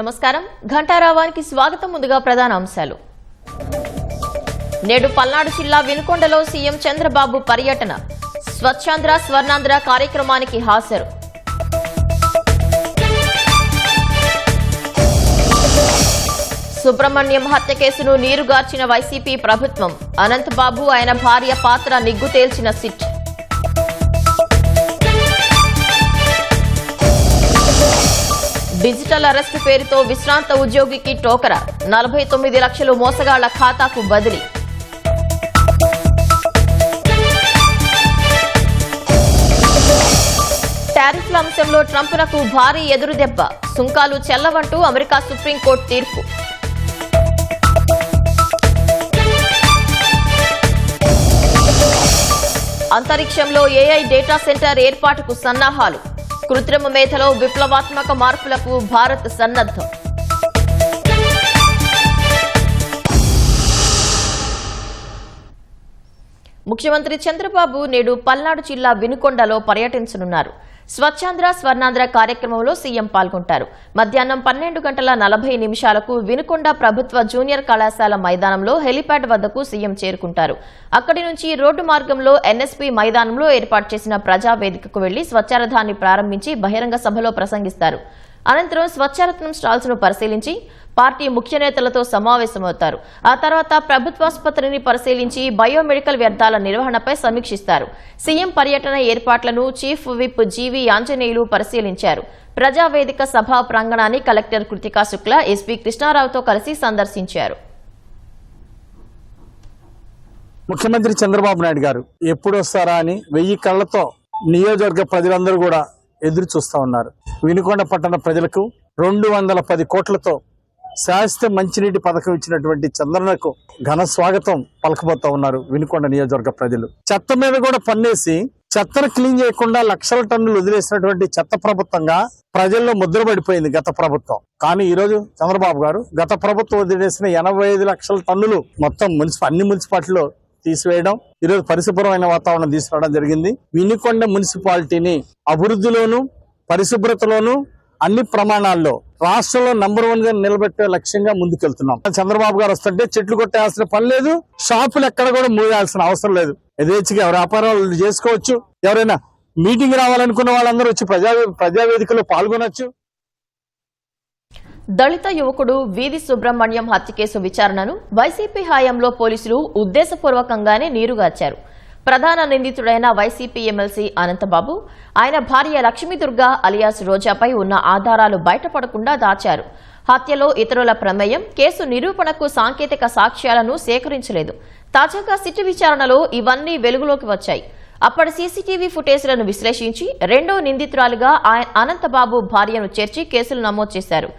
నమస్కారం ఘంటారావానికి స్వాగతం. ముందుగా ప్రధాన అంశాలు. నేడు పల్నాడు జిల్లా వినుకొండలో సీఎం చంద్రబాబు పర్యటన. స్వచ్ఛాంధ్ర స్వర్ణాంధ్ర కార్యక్రమానికి హాజరు. సుబ్రహ్మణ్యం హత్య కేసును నీరుగార్చిన వైసీపీ ప్రభుత్వం. అనంతబాబు ఆయన భార్య పాత్ర నిగ్గు తేల్చిన సిట్. డిజిటల్ అరెస్టు పేరుతో విశ్రాంత ఉద్యోగికి టోకరా. 49 లక్షలు మోసగాళ్ల ఖాతాకు బదిలీ. టారిఫ్ల అంశంలో ట్రంప్నకు భారీ ఎదురుదెబ్బ. సుంకాలు చెల్లవంటూ అమెరికా సుప్రీంకోర్టు తీర్పు. అంతరిక్షంలో ఏఐ డేటా సెంటర్ ఏర్పాటుకు సన్నాహాలు. కృత్రిమ మేధలో విప్లవాత్మక మార్పులకు భారత్ సన్నద్దం. ముఖ్యమంత్రి చంద్రబాబు నేడు పల్నాడు జిల్లా వినుకొండలో పర్యటించనున్నారు. స్వచ్ఛాంధ్ర స్వర్ణాంధ్ర కార్యక్రమంలో సీఎం పాల్గొంటారు. మధ్యాహ్నం 12:40 వినుకొండ ప్రభుత్వ జూనియర్ కళాశాల మైదానంలో హెలిప్యాడ్ వద్దకు సీఎం చేరుకుంటారు. అక్కడి నుంచి రోడ్డు మార్గంలో ఎన్ఎస్పీ మైదానంలో ఏర్పాటు చేసిన ప్రజావేదికకు వెళ్లి స్వచ్ఛరథాన్ని ప్రారంభించి బహిరంగ సభలో ప్రసంగిస్తారు. అనంతరం స్వచ్ఛరత్నం స్టాల్స్ ను పరిశీలించి పార్టీ ముఖ్య నేతలతో సమావేశమవుతారు. ఆ తర్వాత ప్రభుత్వాసుపత్రిని పరిశీలించి బయోమెడికల్ వ్యర్థాల నిర్వహణపై సమీక్షిస్తారు. సీఎం పర్యటన ఏర్పాట్లను చీఫ్ విప్ జీవీ ఆంజనేయులు పరిశీలించారు. ప్రజావేదిక సభా ప్రాంగణాన్ని కలెక్టర్ కృతికా శుక్లా, ఎస్పీ కృష్ణారావుతో కలిసి సందర్శించారు. ముఖ్యమంత్రి చంద్రబాబు నాయుడు గారు ఎప్పుడు వస్తారా అని 1000 కళ్లతో నియోజకవర్గ ప్రజలందరూ కూడా ఎదురు చూస్తా ఉన్నారు. వినుకొండ పట్టణ ప్రజలకు 210 కోట్లతో శాశ్వత మంచినీటి పథకం ఇచ్చినటువంటి చంద్రన్నకు ఘన స్వాగతం పలకబోతా ఉన్నారు వినుకొండ నియోజకవర్గ ప్రజలు. చెత్త మీద కూడా పన్నేసి చెత్తను క్లీన్ చేయకుండా లక్షల టన్నులు వదిలేసినటువంటి చెత్త ప్రభుత్వంగా ప్రజల్లో ముద్రపడిపోయింది గత ప్రభుత్వం. కానీ ఈ రోజు చంద్రబాబు గారు గత ప్రభుత్వం వదిలేసిన 85 లక్షల టన్నులు మొత్తం అన్ని మున్సిపాలిటీలో తీసివేయడం, ఈరోజు పరిశుభ్రమైన వాతావరణం తీసుకురావడం జరిగింది. వినుకొండ మున్సిపాలిటీని అభివృద్ధిలోను పరిశుభ్రతలోను అన్ని ప్రమాణాల్లో రాష్ట్రంలో నంబర్ 1 గా నిలబెట్టే లక్ష్యంగా ముందుకెళ్తున్నాం. చంద్రబాబు గారు వస్తుంటే చెట్లు కొట్టేయాల్సిన పని లేదు, షాపులు ఎక్కడ కూడా మూయాల్సిన అవసరం లేదు. యథేచ్ఛగా వ్యాపారాలు చేసుకోవచ్చు. ఎవరైనా మీటింగ్ రావాలనుకున్న వాళ్ళందరూ వచ్చి ప్రజావేదికలో పాల్గొనొచ్చు. దళిత యువకుడు వీధి సుబ్రహ్మణ్యం హత్య కేసు విచారణను వైసీపీ హయాంలో పోలీసులు ఉద్దేశపూర్వకంగానే నీరుగార్చారు. ప్రధాన నిందితుడైన వైసీపీ ఎమ్మెల్సీ అనంతబాబు, ఆయన భార్య లక్ష్మీదుర్గ అలియాస్ రోజాపై ఉన్న ఆధారాలు బయటపడకుండా దాచారు. హత్యలో ఇతరుల ప్రమేయం, కేసు నిరూపణకు సాంకేతిక సాక్ష్యాలను సేకరించలేదు. తాజాగా సిట్ విచారణలో ఇవన్నీ వెలుగులోకి వచ్చాయి. అప్పటి సీసీటీవీ ఫుటేజ్లను విశ్లేషించి రెండో నిందితురాలుగా అనంతబాబు భార్యను చేర్చి కేసులు నమోదు చేశారు.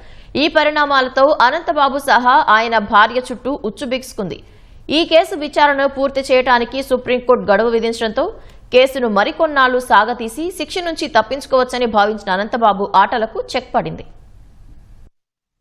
ఈ పరిణామాలతో అనంతబాబు సహా ఆయన భార్య చుట్టూ ఉచ్చు బిగుసుకుంది. ఈ కేసు విచారణను పూర్తి చేయడానికి సుప్రీంకోర్టు గడువు విధించడంతో కేసును మరికొన్నాళ్లు సాగతీసి శిక్ష నుంచి తప్పించుకోవచ్చని భావించిన అనంతబాబు ఆటలకు చెక్ పడింది.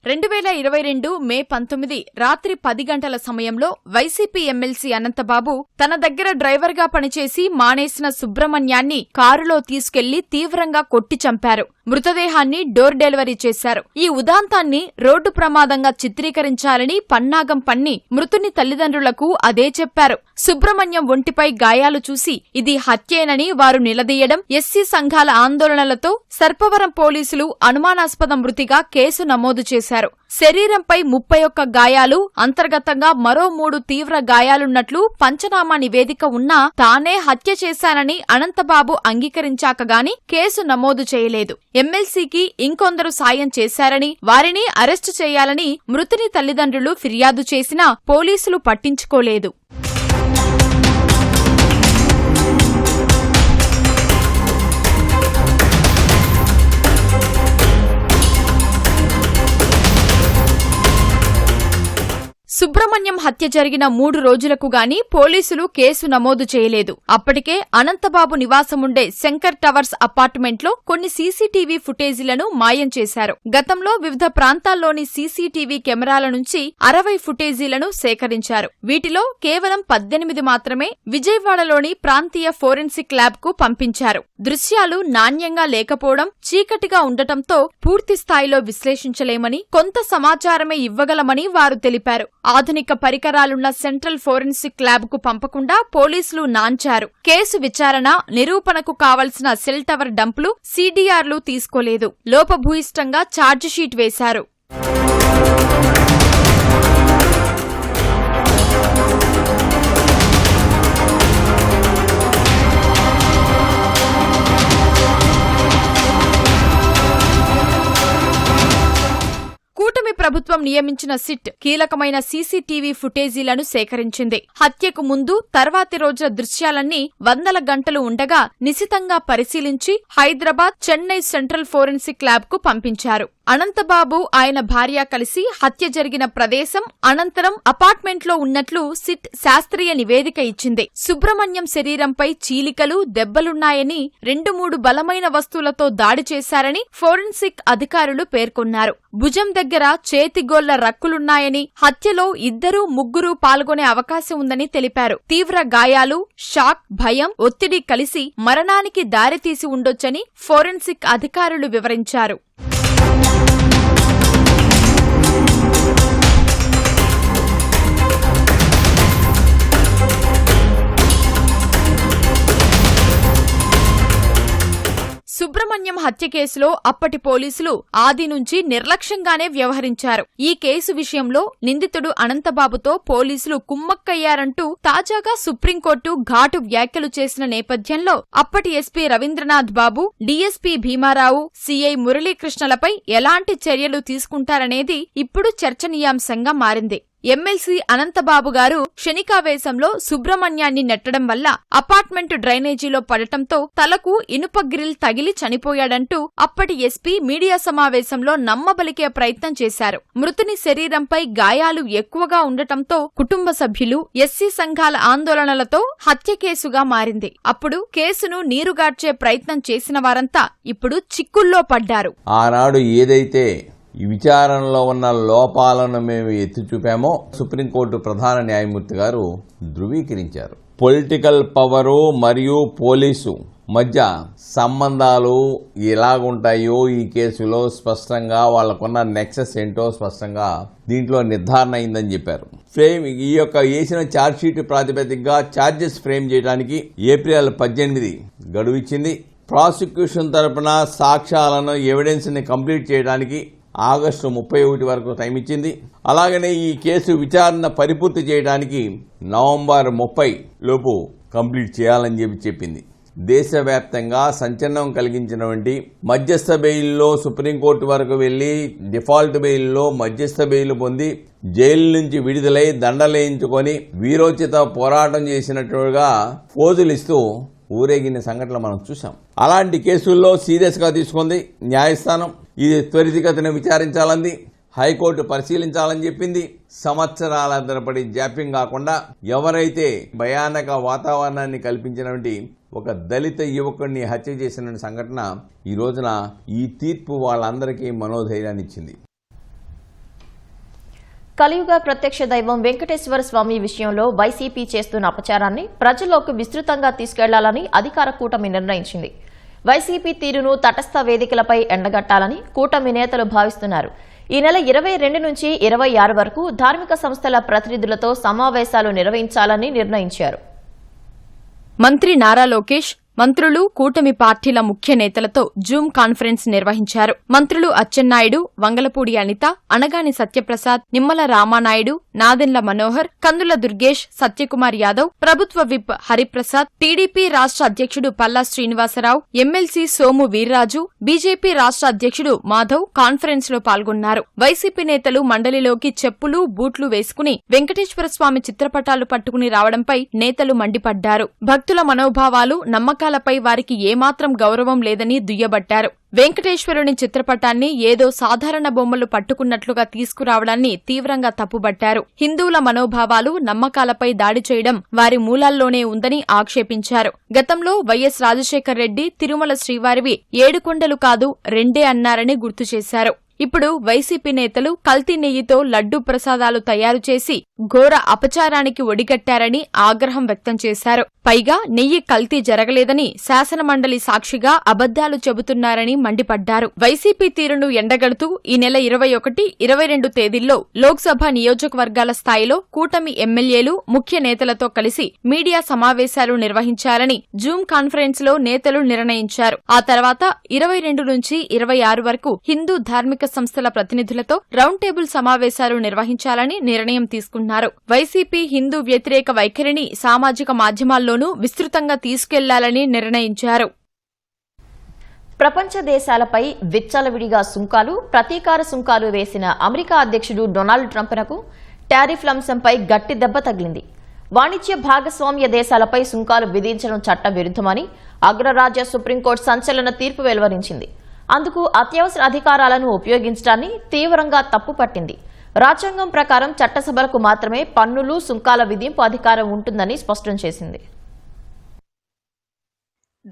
2022 మే 19 రాత్రి 10 గంటల సమయంలో వైసీపీ ఎమ్మెల్సీ అనంతబాబు తన దగ్గర డ్రైవర్గా పనిచేసి మానేసిన సుబ్రహ్మణ్యాన్ని కారులో తీసుకెళ్లి తీవ్రంగా కొట్టి చంపారు. మృతదేహాన్ని డోర్ డెలివరీ చేశారు. ఈ ఉదాంతాన్ని రోడ్డు ప్రమాదంగా చిత్రీకరించాలని పన్నాగం పన్ని మృతుని తల్లిదండ్రులకు అదే చెప్పారు. సుబ్రహ్మణ్యం ఒంటిపై గాయాలు చూసి ఇది హత్యేనని వారు నిలదీయడం, ఎస్సీ సంఘాల ఆందోళనలతో సర్పవరం పోలీసులు అనుమానాస్పద మృతిగా కేసు నమోదు చేశారు. శరీరంపై 31 గాయాలు, అంతర్గతంగా మరో 3 తీవ్ర గాయాలున్నట్లు పంచనామా నివేదిక ఉన్నా తానే హత్య చేశానని అనంతబాబు అంగీకరించాక గాని కేసు నమోదు చేయలేదు. ఎమ్మెల్సీకి ఇంకొందరు సాయం చేశారని, వారిని అరెస్టు చేయాలని మృతుని తల్లిదండ్రులు ఫిర్యాదు చేసినా పోలీసులు పట్టించుకోలేదు. సుబ్రహ్మణ్యం హత్య జరిగిన 3 రోజులకు గాని పోలీసులు కేసు నమోదు చేయలేదు. అప్పటికే అనంతబాబు నివాసముండే శంకర్ టవర్స్ అపార్ట్మెంట్లో కొన్ని సీసీటీవీ ఫుటేజీలను మాయం చేశారు. గతంలో వివిధ ప్రాంతాల్లోని సీసీటీవీ కెమెరాల నుంచి 60 ఫుటేజీలను సేకరించారు. వీటిలో కేవలం 18 మాత్రమే విజయవాడలోని ప్రాంతీయ ఫోరెన్సిక్ ల్యాబ్ కు పంపించారు. దృశ్యాలు నాణ్యంగా లేకపోవడం, చీకటిగా ఉండటంతో పూర్తి స్థాయిలో విశ్లేషించలేమని, కొంత సమాచారమే ఇవ్వగలమని వారు తెలిపారు. ఆధునిక పరికరాలున్న సెంట్రల్ ఫోరెన్సిక్ ల్యాబ్ కు పంపకుండా పోలీసులు నాంచారు. కేసు విచారణ, నిరూపణకు కావలసిన సెల్ టవర్ డంపులు, సీడీఆర్లు తీసుకోలేదు. లోపభూయిష్టంగా ఛార్జిషీట్ వేశారు. కూటమి ప్రభుత్వం నియమించిన సిట్ కీలకమైన సీసీటీవీ ఫుటేజీలను సేకరించింది. హత్యకు ముందు, తర్వాతి రోజుల దృశ్యాలన్నీ 100 గంటలు ఉండగా నిశితంగా పరిశీలించి Hyderabad, Chennai central forensic lab కు పంపించారు. అనంతబాబు, ఆయన భార్య కలిసి హత్య జరిగిన ప్రదేశం అనంతరం అపార్ట్మెంట్లో ఉన్నట్లు సిట్ శాస్త్రీయ నివేదిక ఇచ్చింది. సుబ్రహ్మణ్యం శరీరంపై చీలికలు, దెబ్బలున్నాయని, 2-3 బలమైన వస్తువులతో దాడి చేశారని ఫోరెన్సిక్ అధికారులు పేర్కొన్నారు. భుజం దగ్గర చేతిగోళ్ల రక్కులున్నాయని, హత్యలో 2-3 పాల్గొనే అవకాశం ఉందని తెలిపారు. తీవ్ర గాయాలు, షాక్, భయం, ఒత్తిడి కలిసి మరణానికి దారితీసి ఉండొచ్చని ఫోరెన్సిక్ అధికారులు వివరించారు. సుబ్రహ్మణ్యం హత్య కేసులో అప్పటి పోలీసులు ఆది నుంచి నిర్లక్ష్యంగానే వ్యవహరించారు. ఈ కేసు విషయంలో నిందితుడు అనంతబాబుతో పోలీసులు కుమ్మక్కయ్యారంటూ తాజాగా సుప్రీంకోర్టు ఘాటు వ్యాఖ్యలు చేసిన నేపథ్యంలో అప్పటి ఎస్పీ రవీంద్రనాథ్ బాబు, డీఎస్పీ భీమారావు, సీఐ మురళీకృష్ణలపై ఎలాంటి చర్యలు తీసుకుంటారనేది ఇప్పుడు చర్చనీయాంశంగా మారింది. ఎమ్మెల్సీ అనంతబాబు గారు క్షణికావేశంలో సుబ్రహ్మణ్యాన్ని నెట్టడం వల్ల అపార్ట్మెంటు డ్రైనేజీలో పడటంతో తలకు ఇనుప గ్రిల్ తగిలి చనిపోయాడంటూ అప్పటి ఎస్పీ మీడియా సమావేశంలో నమ్మబలికే ప్రయత్నం చేశారు. మృతుని శరీరంపై గాయాలు ఎక్కువగా ఉండటంతో కుటుంబ సభ్యులు, ఎస్సీ సంఘాల ఆందోళనలతో హత్య కేసుగా మారింది. అప్పుడు కేసును నీరుగార్చే ప్రయత్నం చేసిన వారంతా ఇప్పుడు చిక్కుల్లో పడ్డారు. ఆనాడు ఏదైతే ఈ విచారణలో ఉన్న లోపాలను మేము ఎత్తి చూపామో సుప్రీంకోర్టు ప్రధాన న్యాయమూర్తి గారు ధృవీకరించారు. పొలిటికల్ పవరు మరియు పోలీసు మధ్య సంబంధాలు ఎలాగుంటాయో ఈ కేసులో స్పష్టంగా వాళ్ళకున్న నెక్సెస్ ఏంటో స్పష్టంగా దీంట్లో నిర్ధారణ అయిందని చెప్పారు. ఈ యొక్క వేసిన ఛార్జ్షీట్ ప్రాతిపదికగా ఛార్జెస్ ఫ్రేమ్ చేయడానికి ఏప్రిల్ 18 గడువు ఇచ్చింది. ప్రాసిక్యూషన్ తరపున సాక్ష్యాలను, ఎవిడెన్స్ని కంప్లీట్ చేయడానికి ఆగస్టు 31 వరకు టైం ఇచ్చింది. అలాగనే ఈ కేసు విచారణ పరిపూర్తి చేయడానికి నవంబర్ 30 లోపు కంప్లీట్ చేయాలని చెప్పింది. దేశవ్యాప్తంగా సంచలనం కలిగించినటువంటి మధ్యస్థ బెయిల్లో సుప్రీంకోర్టు వరకు వెళ్లి డిఫాల్ట్ బెయిల్లో మధ్యస్థ బెయిల్ పొంది జైలు నుంచి విడుదలై దండలేయించుకొని వీరోచిత పోరాటం చేసినట్టుగా ఫోజులు ఇస్తూ ఊరేగిన సంఘటనలు మనం చూసాం. అలాంటి కేసుల్లో సీరియస్ గా తీసుకుంది న్యాయస్థానం. ఇది త్వరితగతిన విచారించాలంది, హైకోర్టు పరిశీలించాలని చెప్పింది. సంవత్సరాల తరబడి జాప్యం కాకుండా ఎవరైతే భయానక వాతావరణాన్ని కల్పించినటువంటి ఒక దళిత యువకుడిని హత్య చేసిన సంఘటన ఈ రోజున ఈ తీర్పు వాళ్ళందరికీ మనోధైర్యాన్ని ఇచ్చింది. కలియుగ ప్రత్యక్ష దైవం వెంకటేశ్వర స్వామి విషయంలో వైసీపీ చేస్తున్న అపచారాన్ని ప్రజల్లోకి విస్తృతంగా తీసుకెళ్లాలని అధికార కూటమి నిర్ణయించింది. వైసీపీ తీరును తటస్థ వేదికలపై ఎండగట్టాలని కూటమి నేతలు భావిస్తున్నారు. ఈ నెల 22 నుంచి 26 వరకు ధార్మిక సంస్థల ప్రతినిధులతో సమావేశాలు నిర్వహించాలని నిర్ణయించారు. మంత్రి నారా లోకేష్, మంత్రులు, కూటమి పార్టీల ముఖ్య నేతలతో జూమ్ కాన్ఫరెన్స్ నిర్వహించారు. మంత్రులు అచ్చెన్నాయుడు, వంగలపూడి అనిత, అనగాని సత్యప్రసాద్, నిమ్మల రామానాయుడు, నాదెండ్ల మనోహర్, కందుల దుర్గేష్, సత్యకుమార్ యాదవ్, ప్రభుత్వ విప్ హరిప్రసాద్, టీడీపీ రాష్ట్ర అధ్యక్షుడు పల్లా శ్రీనివాసరావు, ఎమ్మెల్సీ సోము వీర్రాజు, బీజేపీ రాష్ట్ర అధ్యక్షుడు మాధవ్ కాన్ఫరెన్స్ లో పాల్గొన్నారు. వైసీపీ నేతలు మండలిలోకి చెప్పులు, బూట్లు వేసుకుని వెంకటేశ్వర స్వామి చిత్రపటాలు పట్టుకుని రావడంపై నేతలు మండిపడ్డారు. భక్తుల మనోభావాలు, నమ్మకాలు నమ్మకాలపై వారికి ఏమాత్రం గౌరవం లేదని దుయ్యబట్టారు. వెంకటేశ్వరుని చిత్రపటాన్ని ఏదో సాధారణ బొమ్మలు పట్టుకున్నట్లుగా తీసుకురావడాన్ని తీవ్రంగా తప్పుబట్టారు. హిందువుల మనోభావాలు, నమ్మకాలపై దాడి చేయడం వారి మూలాల్లోనే ఉందని ఆక్షేపించారు. గతంలో వైఎస్ రాజశేఖర్ రెడ్డి తిరుమల శ్రీవారివి 7 కొండలు కాదు 2 అన్నారని గుర్తు చేశారు. ఇప్పుడు వైసీపీ నేతలు కల్తీ నెయ్యితో లడ్డూ ప్రసాదాలు తయారు చేసి ఘోర అపచారానికి ఒడిగట్టారని ఆగ్రహం వ్యక్తం చేశారు. పైగా నెయ్యి కల్తీ జరగలేదని శాసనమండలి సాక్షిగా అబద్దాలు చెబుతున్నారని మండిపడ్డారు. వైసీపీ తీరును ఎండగడుతూ ఈ నెల 21, 22 తేదీల్లో లోక్సభ నియోజకవర్గాల స్థాయిలో కూటమి ఎమ్మెల్యేలు, ముఖ్య నేతలతో కలిసి మీడియా సమావేశాలు నిర్వహించాలని జూమ్ కాన్ఫరెన్స్ లో నేతలు నిర్ణయించారు. ఆ తర్వాత 22 నుంచి 26 వరకు హిందూ ధార్మిక సంస్థల ప్రతినిధులతో రౌండ్ టేబుల్ సమావేశాలు నిర్వహించాలని నిర్ణయం తీసుకున్నారు. వైసీపీ హిందూ వ్యతిరేక వైఖరిని సామాజిక మాధ్యమాల్లోనూ విస్తృతంగా తీసుకెళ్లాలని నిర్ణయించారు. ప్రపంచ దేశాలపై విచ్చలవిడిగా సుంకాలు, ప్రతీకార సుంకాలు వేసిన అమెరికా అధ్యక్షుడు డొనాల్డ్ ట్రంప్నకు టారిఫ్ల అంశంపై గట్టి దెబ్బ తగిలింది. వాణిజ్య భాగస్వామ్య దేశాలపై సుంకాలు విధించడం చట్ట విరుద్ధమని అగ్రరాజ్య సుప్రీంకోర్టు సంచలన తీర్పు వెలువరించింది. అందుకు అత్యవసర అధికారాలను ఉపయోగించడాన్ని తీవ్రంగా తప్పుపట్టింది. రాజ్యాంగం ప్రకారం చట్టసభలకు మాత్రమే పన్నులు, సుంకాల విధింపు అధికారం ఉంటుందని స్పష్టం చేసింది.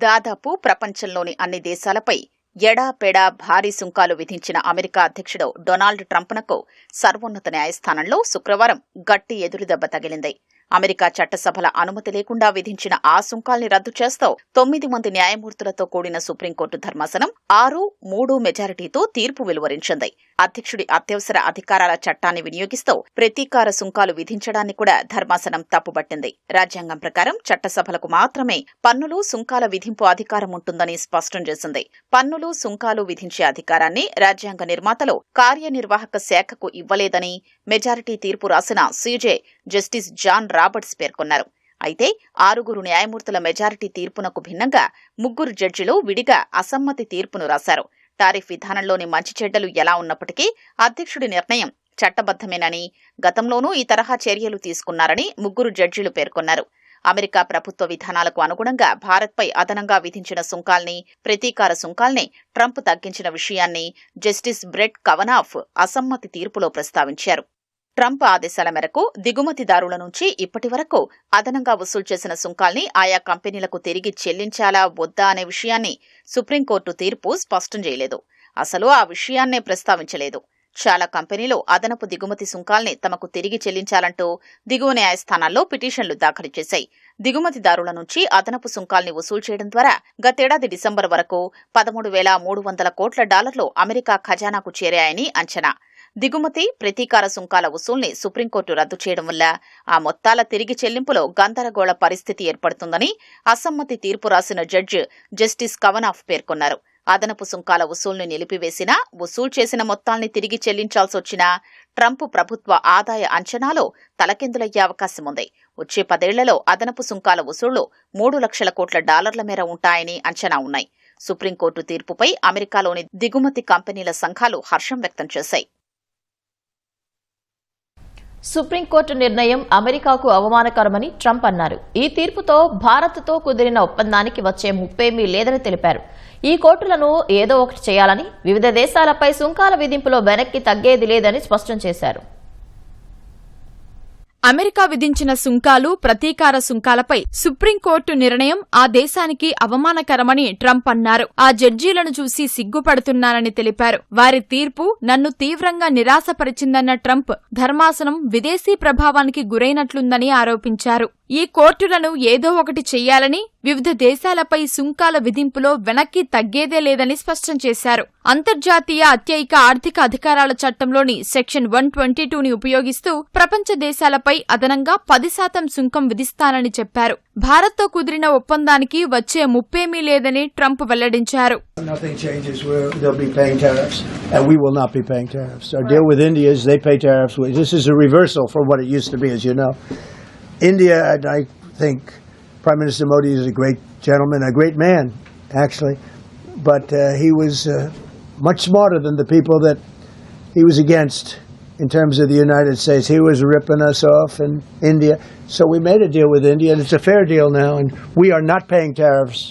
దాదాపు ప్రపంచంలోని అన్ని దేశాలపై ఎడాపెడా భారీ సుంకాలు విధించిన అమెరికా అధ్యక్షుడు డొనాల్డ్ ట్రంప్నకు సర్వోన్నత న్యాయస్థానంలో శుక్రవారం గట్టి ఎదురుదెబ్బ తగిలింది. అమెరికా చట్టసభల అనుమతి లేకుండా విధించిన ఆ సుంకాల్ని రద్దు చేస్తూ 9 మంది న్యాయమూర్తులతో కూడిన సుప్రీంకోర్టు ధర్మాసనం 6-3 మెజారిటీతో తీర్పు వెలువరించింది. అధ్యక్షుడి అత్యవసర అధికారాల చట్టాన్ని వినియోగిస్తూ ప్రతీకార సుంకాలు విధించడాన్ని కూడా ధర్మాసనం తప్పుబట్టింది. రాజ్యాంగం ప్రకారం చట్టసభలకు మాత్రమే పన్నులు, సుంకాల విధింపు అధికారం ఉంటుందని స్పష్టం చేసింది. పన్నులు, సుంకాలు విధించే అధికారాన్ని రాజ్యాంగ నిర్మాతలు కార్యనిర్వాహక శాఖకు ఇవ్వలేదని మెజారిటీ తీర్పు రాసిన సీజే జస్టిస్ జాన్ రాబర్ట్స్ పేర్కొన్నారు. అయితే 6 న్యాయమూర్తుల మెజారిటీ తీర్పునకు భిన్నంగా 3 జడ్జిలు విడిగా అసమ్మతి తీర్పును రాశారు. టారిఫ్ విధానంలోని మంచి చెడ్డలు ఎలా ఉన్నప్పటికీ అధ్యక్షుడి నిర్ణయం చట్టబద్దమేనని, గతంలోనూ ఈ తరహా చర్యలు తీసుకున్నారని 3 జడ్జిలు పేర్కొన్నారు. అమెరికా ప్రభుత్వ విధానాలకు అనుగుణంగా భారత్పై అదనంగా విధించిన సుంకాల్ని, ప్రతీకార సుంకాల్ని ట్రంప్ తగ్గించిన విషయాన్ని జస్టిస్ బ్రెట్ కవనాఫ్ అసమ్మతి తీర్పులో ప్రస్తావించారు. ట్రంప్ ఆదేశాల మేరకు దిగుమతిదారుల నుంచి ఇప్పటి వరకు అదనంగా వసూలు చేసిన సుంకాల్ని ఆయా కంపెనీలకు తిరిగి చెల్లించాలా వద్దా అనే విషయాన్ని సుప్రీంకోర్టు తీర్పు స్పష్టం చేయలేదు. అసలు ఆ విషయాన్నే ప్రస్తావించలేదు. చాలా కంపెనీలు అదనపు దిగుమతి సుంకాల్ని తమకు తిరిగి చెల్లించాలంటూ దిగువ న్యాయస్థానాల్లో పిటిషన్లు దాఖలు చేశాయి. దిగుమతిదారుల నుంచి అదనపు సుంకాల్ని వసూలు చేయడం ద్వారా గతేడాది డిసెంబర్ వరకు $13,300 కోట్ల అమెరికా ఖజానాకు చేరాయని అంచనా. దిగుమతి, ప్రతీకార సుంకాల వసూల్ని సుప్రీంకోర్టు రద్దు చేయడం వల్ల ఆ మొత్తాల తిరిగి చెల్లింపులో గందరగోళ పరిస్థితి ఏర్పడుతుందని అసమ్మతి తీర్పు రాసిన జడ్జి జస్టిస్ కవనాఫ్ పేర్కొన్నారు. అదనపు సుంకాల వసూల్ని నిలిపివేసినా, వసూలు చేసిన మొత్తాల్ని తిరిగి చెల్లించాల్సొచ్చినా ట్రంప్ ప్రభుత్వ ఆదాయ అంచనాలో తలకిందులయ్యే అవకాశముంది. వచ్చే 10 ఏళ్లలో అదనపు సుంకాల వసూళ్లు $3 లక్షల కోట్ల మేర ఉంటాయని అంచనా ఉన్నాయి. సుప్రీంకోర్టు తీర్పుపై అమెరికాలోని దిగుమతి కంపెనీల సంఘాలు హర్షం వ్యక్తం చేశాయి. సుప్రీంకోర్టు నిర్ణయం అమెరికాకు అవమానకరమని ట్రంప్ అన్నారు. ఈ తీర్పుతో భారత్తో కుదిరిన ఒప్పందానికి వచ్చే ముప్పేమీ లేదని తెలిపారు. ఈ కోర్టులను ఏదో ఒకటి చేయాలని, వివిధ దేశాలపై సుంకాల విధింపులో వెనక్కి తగ్గేది లేదని స్పష్టం చేశారు. అమెరికా విధించిన సుంకాలు, ప్రతీకార సుంకాలపై సుప్రీంకోర్టు నిర్ణయం ఆ దేశానికి అవమానకరమని ట్రంప్ అన్నారు. ఆ జడ్జీలను చూసి సిగ్గుపడుతున్నానని తెలిపారు. వారి తీర్పు నన్ను తీవ్రంగా నిరాశపరిచిందన్న ట్రంప్ ధర్మాసనం విదేశీ ప్రభావానికి గురైనట్లుందని ఆరోపించారు. ఈ కోర్టులను ఏదో ఒకటి చెయ్యాలని, వివిధ దేశాలపై సుంకాల విధింపులో వెనక్కి తగ్గేదే లేదని స్పష్టం చేశారు. అంతర్జాతీయ అత్యయిక ఆర్థిక అధికారాల చట్టంలోని సెక్షన్ 122ని ఉపయోగిస్తూ ప్రపంచ దేశాలపై అదనంగా 10% సుంకం విధిస్తానని చెప్పారు. భారత్తో కుదిరిన ఒప్పందానికి వచ్చే ముప్పేమీ లేదని ట్రంప్ వెల్లడించారు. Nothing changes. They'll be paying tariffs, and we will not be paying tariffs. Our deal with India is they pay tariffs. This is a reversal from what it used to be, as you know. India, and I think Prime Minister Modi is a great gentleman, a great man, actually, but he was much smarter than the people that he was against in terms of the United States. He was ripping us off in India. So we made a deal with India, and it's a fair deal now, and we are not paying tariffs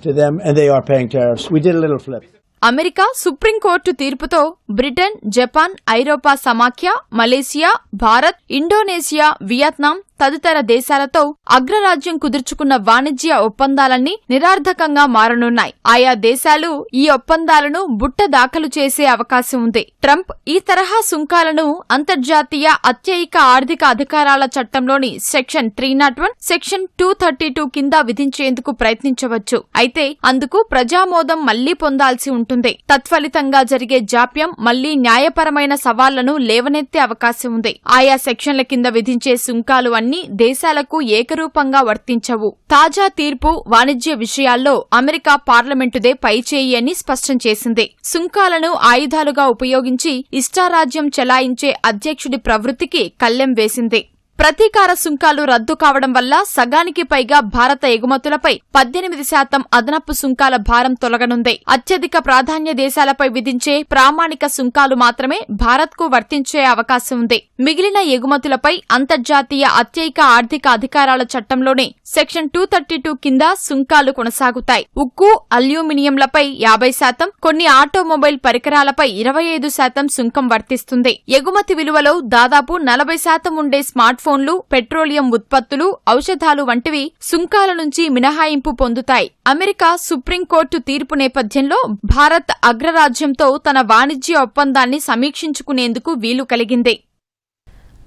to them, and they are paying tariffs. We did a little flip. America supreme court తీర్పుతో Britain, Japan, ఐరోపా సమాఖ్య, Malaysia, Bharat, Indonesia, Vietnam తదితర దేశాలతో అగ్రరాజ్యం కుదుర్చుకున్న వాణిజ్య ఒప్పందాలన్నీ నిరర్థకంగా మారనున్నాయి. ఆయా దేశాలు ఈ ఒప్పందాలను బుట్ట దాఖలు చేసే అవకాశం ఉంది. ట్రంప్ ఈ తరహా సుంకాలను అంతర్జాతీయ అత్యయిక ఆర్థిక అధికారాల చట్టంలోని సెక్షన్ 301, సెక్షన్ 232 కింద విధించేందుకు ప్రయత్నించవచ్చు. అయితే అందుకు ప్రజామోదం మళ్లీ పొందాల్సి ఉంటుంది. తత్ఫలితంగా జరిగే జాప్యం మళ్లీ న్యాయపరమైన సవాళ్లను లేవనెత్తే అవకాశం ఉంది. ఆయా సెక్షన్ల కింద విధించే సుంకాలు అన్ని దేశాలకు ఏకరూపంగా వర్తించవు. తాజా తీర్పు వాణిజ్య విషయాల్లో అమెరికా పార్లమెంటుదే పైచేయి అని స్పష్టం చేసింది. సుంకాలను ఆయుధాలుగా ఉపయోగించి ఇష్టారాజ్యం చెలాయించే అధ్యక్షుడి ప్రవృత్తికి కళ్లెం వేసింది. ప్రతీకార సుంకాలు రద్దు కావడం వల్ల సగానికి పైగా భారత ఎగుమతులపై 18% అదనపు సుంకాల భారం తొలగనుంది. అత్యధిక ప్రాధాన్య దేశాలపై విధించే ప్రామాణిక సుంకాలు మాత్రమే భారత్కు వర్తించే అవకాశం ఉంది. మిగిలిన ఎగుమతులపై అంతర్జాతీయ అత్యయిక ఆర్థిక అధికారాల చట్టంలోని సెక్షన్ 232 కింద సుంకాలు కొనసాగుతాయి. ఉక్కు, అల్యూమినియంలపై 50%, కొన్ని ఆటోమొబైల్ పరికరాలపై 25% సుంకం వర్తిస్తుంది. ఎగుమతి విలువలో దాదాపు 40% ఉండే స్మార్ట్ ఫోన్లు, పెట్రోలియం ఉత్పత్తులు, ఔషధాలు వంటివి సుంకాల నుంచి మినహాయింపు పొందుతాయి. అమెరికా సుప్రీంకోర్టు తీర్పు నేపథ్యంలో భారత్ అగ్రరాజ్యంతో తన వాణిజ్య ఒప్పందాన్ని సమీక్షించుకునేందుకు వీలు కలిగింది.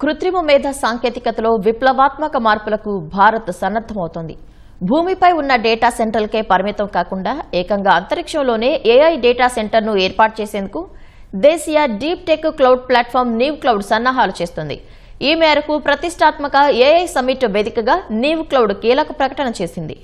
కృత్రిమ మేధ సాంకేతికతలో విప్లవాత్మక మార్పులకు భారత్ సన్నద్దమవుతోంది. భూమిపై ఉన్న డేటా సెంటర్లకే పరిమితం కాకుండా ఏకంగా అంతరిక్షంలోనే ఏఐ డేటా సెంటర్ను ఏర్పాటు చేసేందుకు దేశీయ deep tech cloud platform Neev cloud సన్నాహాలు చేస్తుంది. ఈ మేరకు ప్రతిష్టాత్మక ఏఐ సమ్మిట్ వేదికగా నీవ్ క్లౌడ్ కీలక ప్రకటన చేసింది.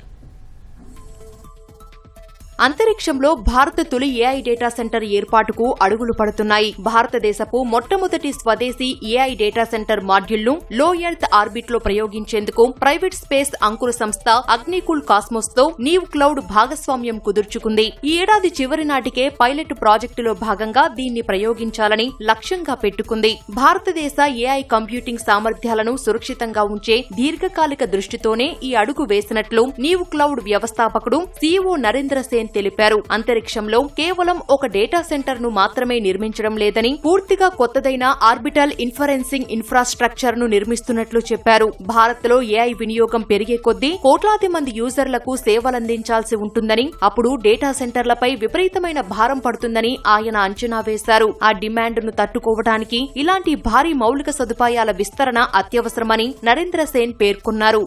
అంతరిక్షంలో భారత తొలి ఏఐ డేటా సెంటర్ ఏర్పాటుకు అడుగులు పడుతున్నాయి. భారతదేశపు మొట్టమొదటి స్వదేశీ ఏఐ డేటా సెంటర్ మాడ్యూల్ను లో ఎర్త్ ఆర్బిట్ లో ప్రయోగించేందుకు ప్రైవేట్ స్పేస్ అంకుర సంస్థ అగ్నికుల్ కాస్మోస్ తో నీవ్ క్లౌడ్ భాగస్వామ్యం కుదుర్చుకుంది. ఈ ఏడాది చివరి నాటికే పైలట్ ప్రాజెక్టులో భాగంగా దీన్ని ప్రయోగించాలని లక్ష్యంగా పెట్టుకుంది. భారతదేశ ఏఐ కంప్యూటింగ్ సామర్థ్యాలను సురక్షితంగా ఉంచే దీర్ఘకాలిక దృష్టితోనే ఈ అడుగు వేసినట్లు నీవ్ క్లౌడ్ వ్యవస్థాపకుడు సీఈఓ నరేంద్ర సేన్ తెలిపారు. అంతరిక్షంలో కేవలం ఒక డేటా సెంటర్ ను మాత్రమే నిర్మించడం లేదని, పూర్తిగా కొత్తదైన ఆర్బిటల్ ఇన్ఫరెన్సింగ్ ఇన్ఫ్రాస్ట్రక్చర్ ను నిర్మిస్తున్నట్లు చెప్పారు. భారత్ లో ఏఐ వినియోగం పెరిగే కొద్దీ కోట్లాది మంది యూజర్లకు సేవలందించాల్సి ఉంటుందని, అప్పుడు డేటా సెంటర్లపై విపరీతమైన భారం పడుతుందని ఆయన అంచనా వేశారు. ఆ డిమాండ్ ను తట్టుకోవడానికి ఇలాంటి భారీ మౌలిక సదుపాయాల విస్తరణ అత్యవసరమని నరేంద్ర సేన్ పేర్కొన్నారు.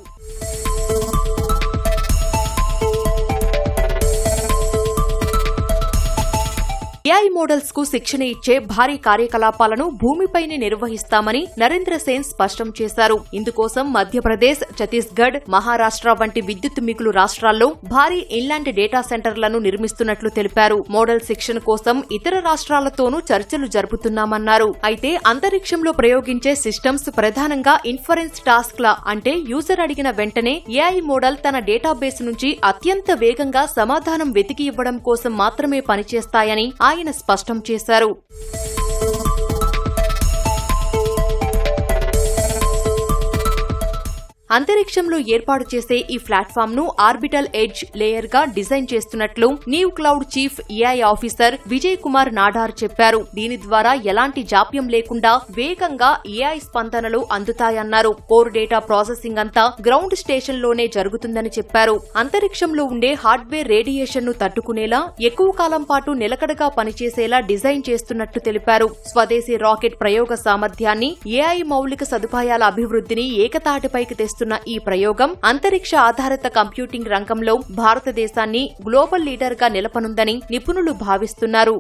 ఏఐ మోడల్స్ కు శిక్షణ ఇచ్చే భారీ కార్యకలాపాలను భూమిపైనే నిర్వహిస్తామని నరేంద్ర సేన్ స్పష్టం చేశారు. ఇందుకోసం మధ్యప్రదేశ్, ఛత్తీస్గఢ్, మహారాష్ట్ర వంటి విద్యుత్ మిగులు రాష్ట్రాల్లో భారీ ఇన్లాండ్ డేటా సెంటర్లను నిర్మిస్తున్నట్లు తెలిపారు. మోడల్ శిక్షణ కోసం ఇతర రాష్ట్రాలతోనూ చర్చలు జరుపుతున్నామన్నారు. అయితే అంతరిక్షంలో ప్రయోగించే సిస్టమ్స్ ప్రధానంగా ఇన్ఫరెన్స్ టాస్క్ ల అంటే యూజర్ అడిగిన వెంటనే ఏఐ మోడల్ తన డేటాబేస్ నుంచి అత్యంత వేగంగా సమాధానం వెతికి ఇవ్వడం కోసం మాత్రమే పనిచేస్తాయని ఆయన స్పష్టం చేశారు. అంతరిక్షంలో ఏర్పాటు చేసే ఈ ప్లాట్ఫామ్ ను ఆర్బిటల్ ఎడ్జ్ లేయర్ గా డిజైన్ చేస్తున్నట్లు Neev cloud chief AI officer Vijay Kumar Nadar చెప్పారు. దీని ద్వారా ఎలాంటి జాప్యం లేకుండా వేగంగా ఏఐ స్పందనలు అందుతాయన్నారు. కోర్ డేటా ప్రాసెసింగ్ అంతా గ్రౌండ్ స్టేషన్ లోనే జరుగుతుందని చెప్పారు. అంతరిక్షంలో ఉండే హార్డ్వేర్ రేడియేషన్ ను తట్టుకునేలా ఎక్కువ కాలం పాటు నిలకడగా పనిచేసేలా డిజైన్ చేస్తున్నట్టు తెలిపారు. స్వదేశీ రాకెట్ ప్రయోగ సామర్థ్యాన్ని, ఏఐ మౌలిక సదుపాయాల అభివృద్ధిని ఏకతాటిపైకి తెస్తున్న ఈ ప్రయోగం అంతరిక్ష ఆధారిత కంప్యూటింగ్ రంగంలో భారతదేశాన్ని గ్లోబల్ లీడర్ గా నిలపనుందని నిపుణులు భావిస్తున్నారు.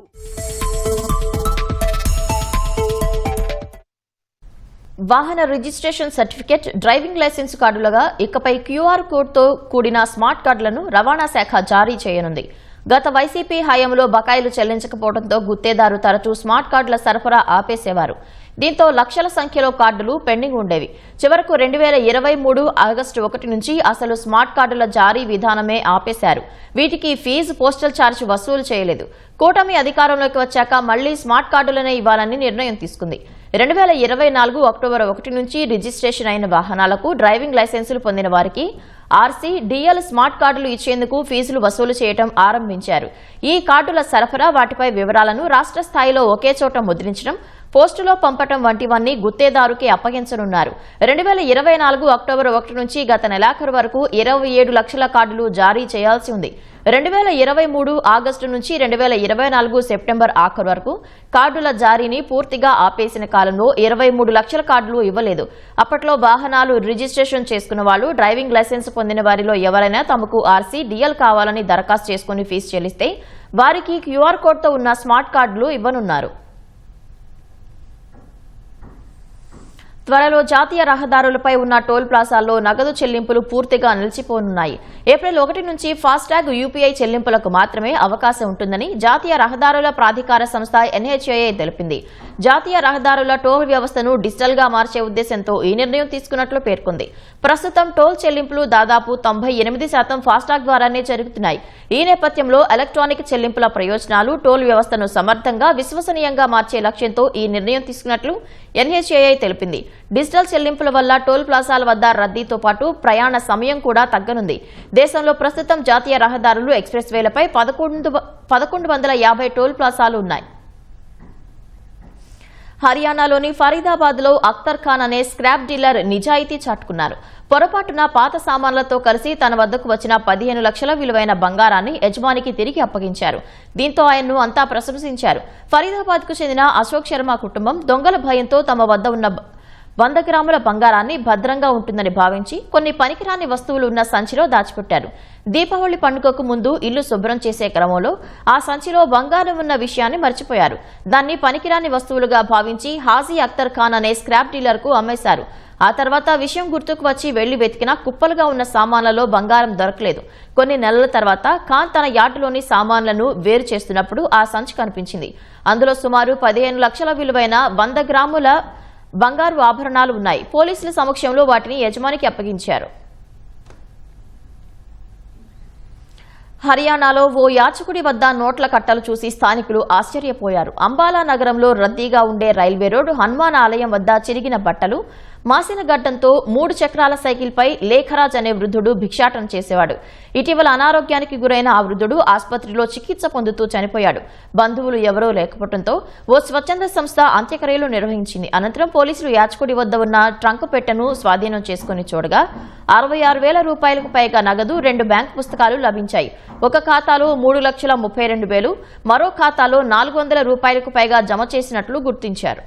వాహన రిజిస్ట్రేషన్ సర్టిఫికెట్, డ్రైవింగ్ లైసెన్స్ కార్డులుగా ఇకపై క్యూఆర్ కోడ్తో కూడిన స్మార్ట్ కార్డులను రవాణా శాఖ జారీ చేయనుంది. గత వైసీపీ హయాంలో బకాయిలు చెల్లించకపోవడంతో గుత్తేదారు తరచూ స్మార్ట్ కార్డుల సరఫరా ఆపేసేవారు. దీంతో లక్షల సంఖ్యలో కార్డులు పెండింగ్ ఉండేవి. చివరకు 2023 ఆగస్టు 1 నుంచి అసలు స్మార్ట్ కార్డుల జారీ విధానమే ఆపేశారు. వీటికి ఫీజు, పోస్టల్ ఛార్జ్ వసూలు చేయలేదు. కూటమి అధికారంలోకి వచ్చాక మళ్లీ స్మార్ట్ కార్డులనే ఇవ్వాలని నిర్ణయం తీసుకుంది. 2024 అక్టోబర్ 1 నుంచి రిజిస్ట్రేషన్ అయిన వాహనాలకు డ్రైవింగ్ లైసెన్సులు పొందిన వారికి ఆర్సీ, డిఎల్ స్మార్ట్ కార్డులు ఇచ్చేందుకు ఫీజులు వసూలు చేయడం ఆరంభించారు. ఈ కార్డుల సరఫరా, వాటిపై వివరాలను రాష్ట్ర స్థాయిలో ఒకే చోట ముద్రించడం, పోస్టులో పంపటం వంటివన్నీ గుత్తేదారుకే అప్పగించనున్నారు. 2024 అక్టోబర్ 1 నుంచి గత నెలాఖరు వరకు 27 లక్షల కార్డులు జారీ చేయాల్సి ఉంది. 2023 ఆగస్టు నుంచి 2024 సెప్టెంబర్ ఆఖరు వరకు కార్డుల జారీని పూర్తిగా ఆపేసిన కాలంలో 23 లక్షల కార్డులు ఇవ్వలేదు. అప్పట్లో వాహనాలు రిజిస్ట్రేషన్ చేసుకున్న వాళ్ళు, డ్రైవింగ్ లైసెన్స్ పొందిన వారిలో ఎవరైనా తమకు ఆర్సీ, డిఎల్ కావాలని దరఖాస్తు చేసుకుని ఫీజు చెల్లిస్తే వారికి క్యూఆర్ కోడ్తో ఉన్న స్మార్ట్ కార్డులు ఇవ్వనున్నారు. త్వరలో జాతీయ రహదారులపై ఉన్న టోల్ ప్లాజాల్లో నగదు చెల్లింపులు పూర్తిగా నిలిచిపోనున్నాయి. ఏప్రిల్ 1 నుంచి ఫాస్టాగ్, యూపీఐ చెల్లింపులకు మాత్రమే అవకాశం ఉంటుందని జాతీయ రహదారుల ప్రాధికార సంస్థ ఎన్హెచ్ఏఐ తెలిపింది. జాతీయ రహదారుల టోల్ వ్యవస్థను డిజిటల్ గా మార్చే ఉద్దేశంతో ఈ నిర్ణయం తీసుకున్నట్లు పేర్కొంది. ప్రస్తుతం టోల్ చెల్లింపులు దాదాపు 98% ఫాస్టాగ్ ద్వారానే జరుగుతున్నాయి. ఈ నేపథ్యంలో ఎలక్ట్రానిక్ చెల్లింపుల ప్రయోజనాలు, టోల్ వ్యవస్థను సమర్థంగా, విశ్వసనీయంగా మార్చే లక్ష్యంతో ఈ నిర్ణయం తీసుకున్నట్లు ఎన్హెచ్ఏఐ తెలిపింది. డిజిటల్ చెల్లింపుల వల్ల టోల్ ప్లాజాల వద్ద రద్దీతో పాటు ప్రయాణ సమయం కూడా తగ్గనుంది. దేశంలో ప్రస్తుతం జాతీయ రహదారులు, ఎక్స్ప్రెస్ వేలపై 1150 టోల్ ప్లాజాలు ఉన్నాయి. హర్యానాలోని ఫరీదాబాద్ లో అఖ్తర్ ఖాన్ అనే స్క్రాప్ డీలర్ నిజాయితీ చాటుకున్నారు. పొరపాటున పాత సామాన్లతో కలిసి తన వద్దకు వచ్చిన 15 లక్షల విలువైన బంగారాన్ని యజమానికి తిరిగి అప్పగించారు. దీంతో ఆయన్ను అంతా ప్రశంసించారు. ఫరీదాబాద్ కు చెందిన అశోక్ శర్మ కుటుంబం దొంగల భయంతో తమ వద్ద ఉన్న 100 గ్రాముల బంగారాన్ని భద్రంగా ఉంటుందని భావించి కొన్ని పనికిరాని వస్తువులు ఉన్న సంచిలో దాచిపెట్టారు. దీపావళి పండుగకు ముందు ఇల్లు శుభ్రం చేసే క్రమంలో ఆ సంచిలో బంగారం ఉన్న విషయాన్ని మర్చిపోయారు. దాన్ని పనికిరాని వస్తువులుగా భావించి హాజీ అఖ్తర్ ఖాన్ అనే స్క్రాప్ డీలర్ కు అమ్మేశారు. ఆ తర్వాత విషయం గుర్తుకు వచ్చి వెళ్లి వెతికినా కుప్పలుగా ఉన్న సామాన్లలో బంగారం దొరకలేదు. కొన్ని నెలల తర్వాత ఖాన్ తన యార్డులోని సామాన్లను వేరు చేస్తున్నప్పుడు ఆ సంచి కనిపించింది. అందులో సుమారు 15 లక్షల విలువైన 100 గ్రాముల బంగారు ఆభరణాలు ఉన్నాయి. పోలీసుల సమక్షంలో వాటిని యజమానికి అప్పగించారు. హర్యానాలో ఓ యాచకుడి వద్ద నోట్ల కట్టలు చూసి స్థానికులు ఆశ్చర్యపోయారు. అంబాలా నగరంలో రద్దీగా ఉండే రైల్వే రోడ్డు హనుమాన్ ఆలయం వద్ద చిరిగిన బట్టలు, మాసిన గడ్డంతో 3 చక్రాల సైకిల్పై లేఖరాజ్ అనే వృద్ధుడు భిక్షాటన చేసేవాడు. ఇటీవల అనారోగ్యానికి గురైన ఆ వృద్ధుడు ఆసుపత్రిలో చికిత్స పొందుతూ చనిపోయాడు. బంధువులు ఎవరూ లేకపోవడంతో ఓ స్వచ్ఛంద సంస్థ అంత్యక్రియలు నిర్వహించింది. అనంతరం పోలీసులు యాచకుడి వద్ద ఉన్న ట్రంక్ పెట్టెను స్వాధీనం చేసుకుని చూడగా 66,000 రూపాయలకు పైగా నగదు, 2 బ్యాంకు పుస్తకాలు లభించాయి. ఒక ఖాతాలో 3,32,000, మరో ఖాతాలో 400 రూపాయలకు పైగా జమ చేసినట్లు గుర్తించారు.